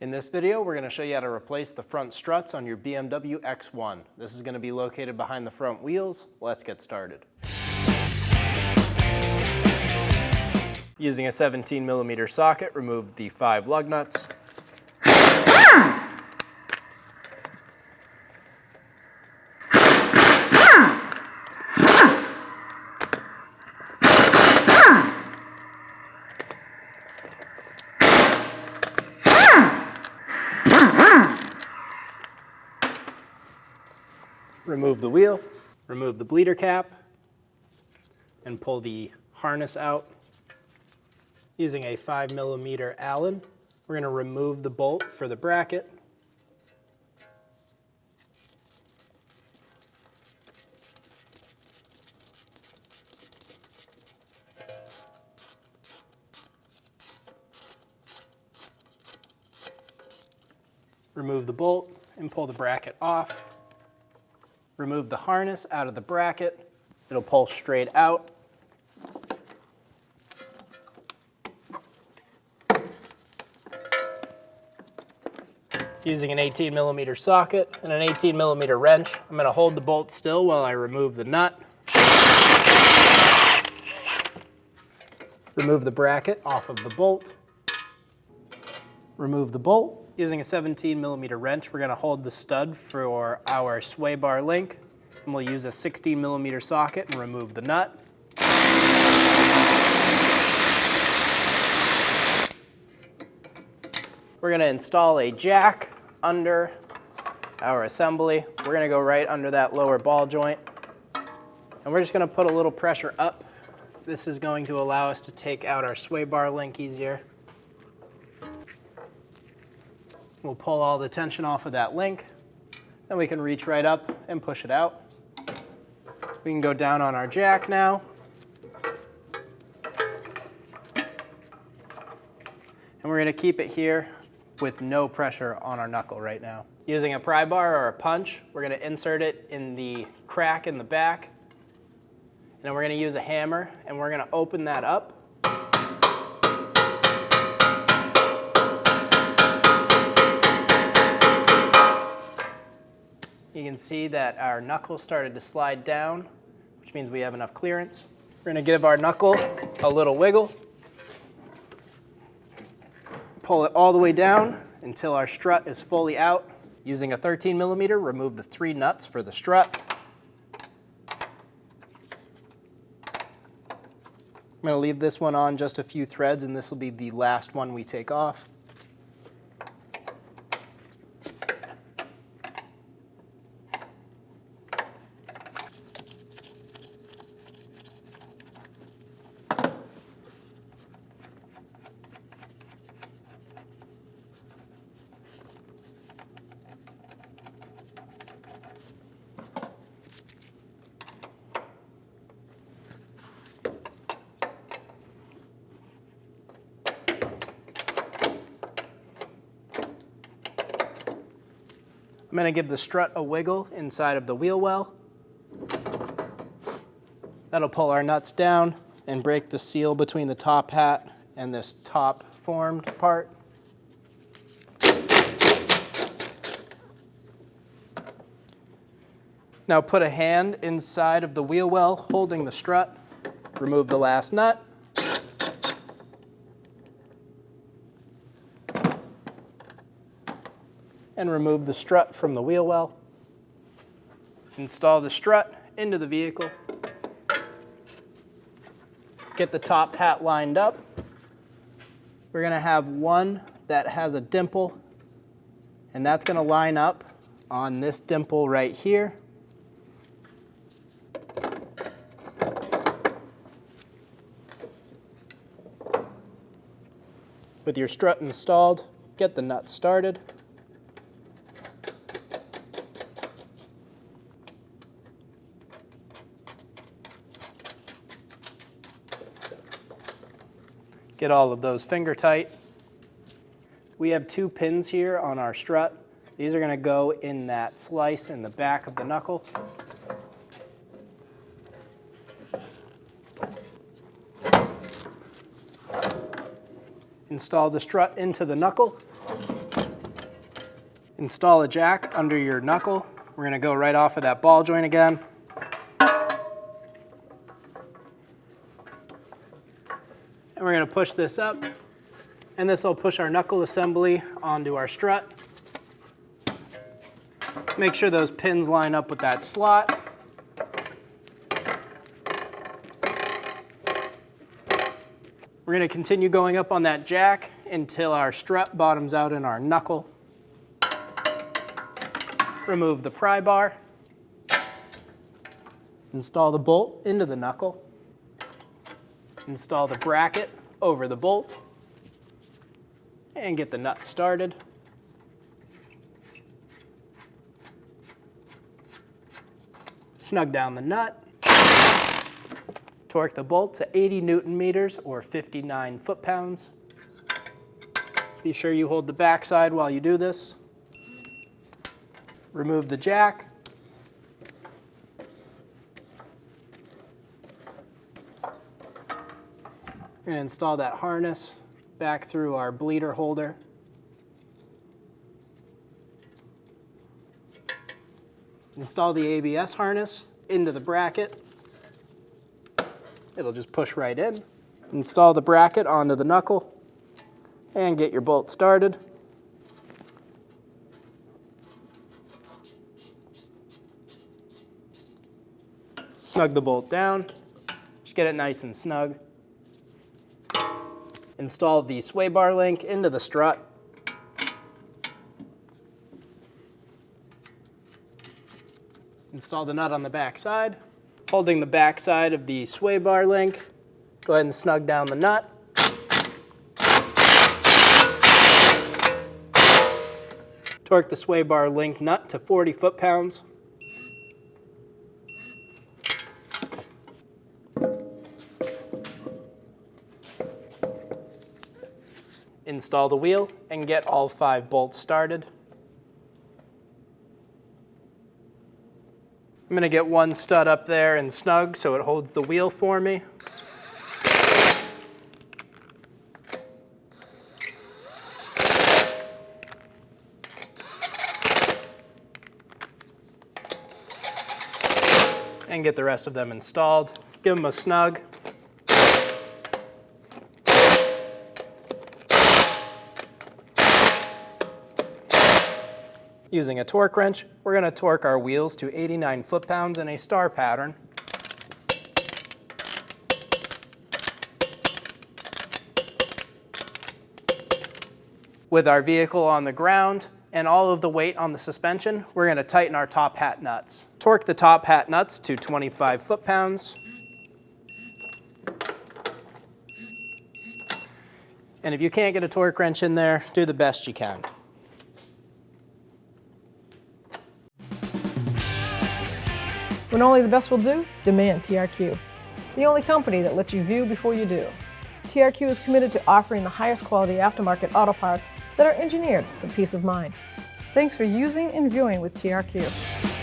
In this video, we're going to show you how to replace the front struts on your BMW X1. This is going to be located behind the front wheels. Let's get started. Using a 17mm socket, remove the 5 lug nuts. Remove the wheel, remove the bleeder cap, and pull the harness out. Using a 5mm Allen, we're going to remove the bolt for the bracket. Remove the bolt and pull the bracket off. Remove the harness out of the bracket. It'll pull straight out. Using an 18mm socket and an 18mm wrench, I'm going to hold the bolt still while I remove the nut. Remove the bracket off of the bolt. Remove the bolt. Using a 17mm wrench, we're going to hold the stud for our sway bar link, and we'll use a 16mm socket and remove the nut. We're going to install a jack under our assembly. We're going to go right under that lower ball joint, and we're just going to put a little pressure up. This is going to allow us to take out our sway bar link easier. We'll pull all the tension off of that link, then we can reach right up and push it out. We can go down on our jack now. And we're going to keep it here with no pressure on our knuckle right now. Using a pry bar or a punch, we're going to insert it in the crack in the back. And then we're going to use a hammer and we're going to open that up. You can see that our knuckle started to slide down, which means we have enough clearance. We're going to give our knuckle a little wiggle. Pull it all the way down until our strut is fully out. Using a 13mm, remove the 3 nuts for the strut. I'm going to leave this one on just a few threads, and this will be the last one we take off. I'm going to give the strut a wiggle inside of the wheel well. That'll pull our nuts down and break the seal between the top hat and this top formed part. Now put a hand inside of the wheel well holding the strut. Remove the last nut. And remove the strut from the wheel well. Install the strut into the vehicle. Get the top hat lined up. We're going to have one that has a dimple, and that's going to line up on this dimple right here. With your strut installed, get the nut started. Get all of those finger tight. We have 2 pins here on our strut. These are going to go in that slice in the back of the knuckle. Install the strut into the knuckle. Install a jack under your knuckle. We're gonna go right off of that ball joint again. And we're gonna push this up, and this will push our knuckle assembly onto our strut. Make sure those pins line up with that slot. We're gonna continue going up on that jack until our strut bottoms out in our knuckle. Remove the pry bar. Install the bolt into the knuckle. Install the bracket over the bolt. And get the nut started. Snug down the nut. Torque the bolt to 80 Newton meters or 59 foot-pounds. Be sure you hold the backside while you do this. Remove the jack. We're going to install that harness back through our bleeder holder. Install the ABS harness into the bracket. It'll just push right in. Install the bracket onto the knuckle and get your bolt started. Snug the bolt down. Just get it nice and snug. Install the sway bar link into the strut. Install the nut on the back side. Holding the back side of the sway bar link, go ahead and snug down the nut. Torque the sway bar link nut to 40 foot-pounds. Install the wheel and get all 5 bolts started. I'm going to get one stud up there and snug so it holds the wheel for me. And get the rest of them installed. Give them a snug. Using a torque wrench, we're going to torque our wheels to 89 foot-pounds in a star pattern. With our vehicle on the ground and all of the weight on the suspension, we're going to tighten our top hat nuts. Torque the top hat nuts to 25 foot-pounds. And if you can't get a torque wrench in there, do the best you can. When only the best will do, demand TRQ. The only company that lets you view before you do. TRQ is committed to offering the highest quality aftermarket auto parts that are engineered for peace of mind. Thanks for using and viewing with TRQ.